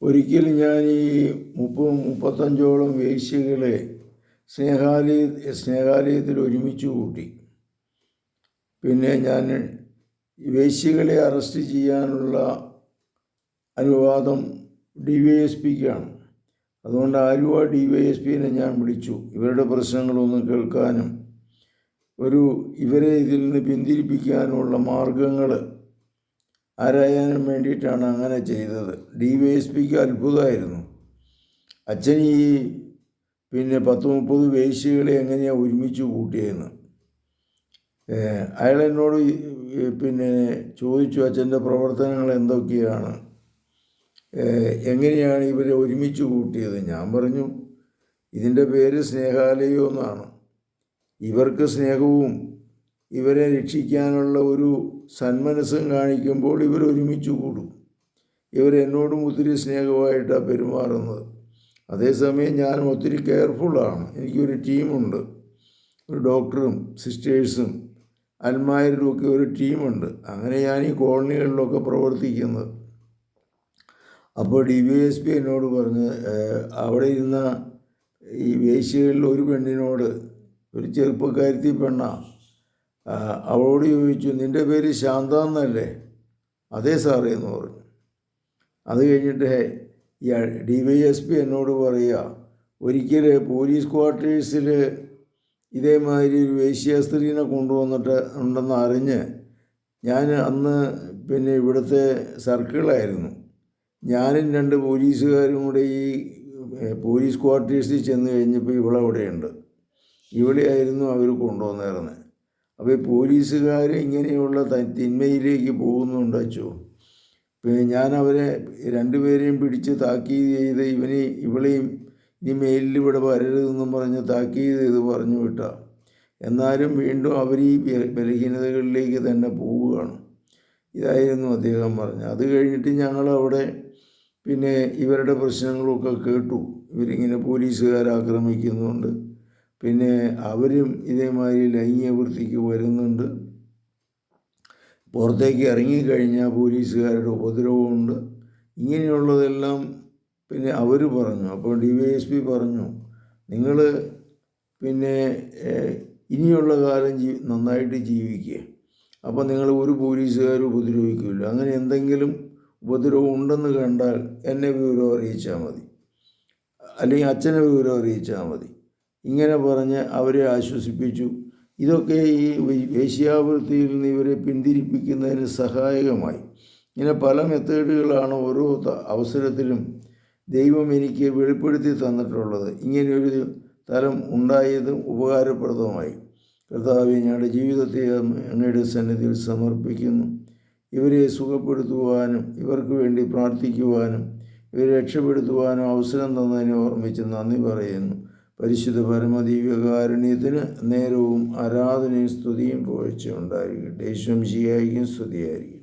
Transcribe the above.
ഒരിക്കലും ഞാൻ ഈ 35ഓളം വേശ്യകളെ സ്നേഹാലയത്തിൽ ഒരുമിച്ച് കൂട്ടി. പിന്നെ ഞാൻ വേശ്യകളെ അറസ്റ്റ് ചെയ്യാനുള്ള അനുവാദം DYSPക്കാണ്. അതുകൊണ്ട് ആലുവ DYSPനെ ഞാൻ വിളിച്ചു, ഇവരുടെ പ്രശ്നങ്ങളൊന്ന് കേൾക്കാനും ഇവരെ ഇതിൽ നിന്ന് പിന്തിരിപ്പിക്കാനുള്ള മാർഗങ്ങൾ ആരായാനും വേണ്ടിയിട്ടാണ് അങ്ങനെ ചെയ്തത്. DYSPക്ക് അത്ഭുതമായിരുന്നു. അച്ഛൻ ഈ 10-30 വേശ്യകളെ എങ്ങനെയാണ് ഒരുമിച്ച് കൂട്ടിയതെന്ന്. അയാൾ എന്നോട് ചോദിച്ചു, അച്ഛൻ്റെ പ്രവർത്തനങ്ങൾ എന്തൊക്കെയാണ്, എങ്ങനെയാണ് ഇവരെ ഒരുമിച്ച് കൂട്ടിയത്. ഞാൻ പറഞ്ഞു, ഇതിൻ്റെ പേര് സ്നേഹാലയം എന്നാണ്. ഇവർക്ക് സ്നേഹവും ഇവരെ രക്ഷിക്കാനുള്ള ഒരു സന്മനസ്സും കാണിക്കുമ്പോൾ ഇവർ ഒരുമിച്ച് കൂടും. ഇവരെന്നോടും ഒത്തിരി സ്നേഹമായിട്ടാണ് പെരുമാറുന്നത്. അതേസമയം ഞാൻ ഒത്തിരി കെയർഫുള്ളാണ്. എനിക്കൊരു ടീമുണ്ട്, ഒരു ഡോക്ടറും സിസ്റ്റേഴ്സും അൽമായരും ഒക്കെ ഒരു ടീമുണ്ട്. അങ്ങനെ ഞാൻ ഈ കോളനികളിലൊക്കെ പ്രവർത്തിക്കുന്നത്. അപ്പോൾ DYSP എന്നോട് പറഞ്ഞ്, അവിടെ ഇരുന്ന ഈ വേശ്യകളിൽ ഒരു പെണ്ണിനോട്, ഒരു ചെറുപ്പക്കാരത്തി പെണ്ണാണ്, അവളോട് ചോദിച്ചു, നിൻ്റെ പേര് ശാന്ത എന്നല്ലേ? അതേ സാറേ എന്ന് പറഞ്ഞു. അത് കഴിഞ്ഞിട്ട് ഈ DYSP എന്നോട് പറയുക, ഒരിക്കൽ പോലീസ് ക്വാർട്ടേഴ്സിൽ ഇതേമാതിരി ഒരു വേശ്യാസ്ത്രീനെ ഉണ്ടെന്ന് അറിഞ്ഞ് ഞാൻ അന്ന് ഇവിടുത്തെ സർക്കിളായിരുന്നു. ഞാനും 2 പോലീസുകാരും കൂടെ ഈ പോലീസ് ക്വാർട്ടേഴ്സിൽ ചെന്ന് കഴിഞ്ഞപ്പോൾ ഇവളവിടെയുണ്ട്. ഇവിടെയായിരുന്നു അവർ കൊണ്ടുവന്നിരുന്നത്. അപ്പോൾ ഈ പോലീസുകാർ ഇങ്ങനെയുള്ള തിന്മയിലേക്ക് പോകുന്നുണ്ട് അച്ചോ. ഞാൻ അവരെ 2 പേരെയും പിടിച്ച് താക്കീത് ചെയ്ത് ഇവളെയും ഇനി മേലിൽ ഇവിടെ വരരുതെന്നും പറഞ്ഞ് താക്കീത് ചെയ്ത് പറഞ്ഞു വിട്ട. എന്നാലും വീണ്ടും അവർ ഈ ബലഹീനതകളിലേക്ക് തന്നെ പോവുകയാണ്. ഇതായിരുന്നു അദ്ദേഹം പറഞ്ഞത്. അത് കഴിഞ്ഞിട്ട് ഞങ്ങളവിടെ ഇവരുടെ പ്രശ്നങ്ങളൊക്കെ കേട്ടു. ഇവരിങ്ങനെ പോലീസുകാർ ആക്രമിക്കുന്നുണ്ട്, അവരും ഇതേമാതിരി ലൈംഗിക വൃത്തിക്ക് വരുന്നുണ്ട്, പുറത്തേക്ക് ഇറങ്ങിക്കഴിഞ്ഞാൽ പോലീസുകാരുടെ ഉപദ്രവമുണ്ട്, ഇങ്ങനെയുള്ളതെല്ലാം അവർ പറഞ്ഞു. അപ്പോൾ DYSP പറഞ്ഞു, നിങ്ങൾ ഇനിയുള്ള കാലം നന്നായിട്ട് ജീവിക്കുക. അപ്പോൾ നിങ്ങൾ ഒരു പോലീസുകാരും ഉപദ്രവിക്കില്ല. അങ്ങനെ എന്തെങ്കിലും ഉപദ്രവം ഉണ്ടെന്ന് കണ്ടാൽ എന്നെ വിവരം അറിയിച്ചാൽ മതി, അല്ലെങ്കിൽ അച്ഛനെ വിവരം അറിയിച്ചാൽ മതി. ഇങ്ങനെ പറഞ്ഞ് അവരെ ആശ്വസിപ്പിച്ചു. ഇതൊക്കെ ഈ വേശ്യാവൃത്തിയിൽ നിന്ന് ഇവരെ പിന്തിരിപ്പിക്കുന്നതിന് സഹായകമായി. ഇങ്ങനെ പല മെത്തേഡുകളാണ് ഓരോ അവസരത്തിലും ദൈവം എനിക്ക് വെളിപ്പെടുത്തി തന്നിട്ടുള്ളത്. ഇങ്ങനെയൊരു തലം ഉണ്ടായതും ഉപകാരപ്രദമായി. കർത്താവേ, ഞങ്ങളുടെ ജീവിതത്തെ അങ്ങയുടെ സന്നിധിയിൽ സമർപ്പിക്കുന്നു. ഇവരെ സുഖപ്പെടുത്തുവാനും ഇവർക്ക് വേണ്ടി പ്രാർത്ഥിക്കുവാനും ഇവരെ രക്ഷപ്പെടുത്തുവാനും അവസരം തന്നതിനെ ഓർമ്മിച്ച് നന്ദി പറയുന്നു. പരിശുദ്ധ പരമദിവ്യകാരുണ്യത്തിന് നേരവും ആരാധനയും സ്തുതിയും പുകഴ്ചയും ഉണ്ടായിരിക്കട്ടെ. യേശുവും ശിയായിക്കും സ്തുതിയായിരിക്കും.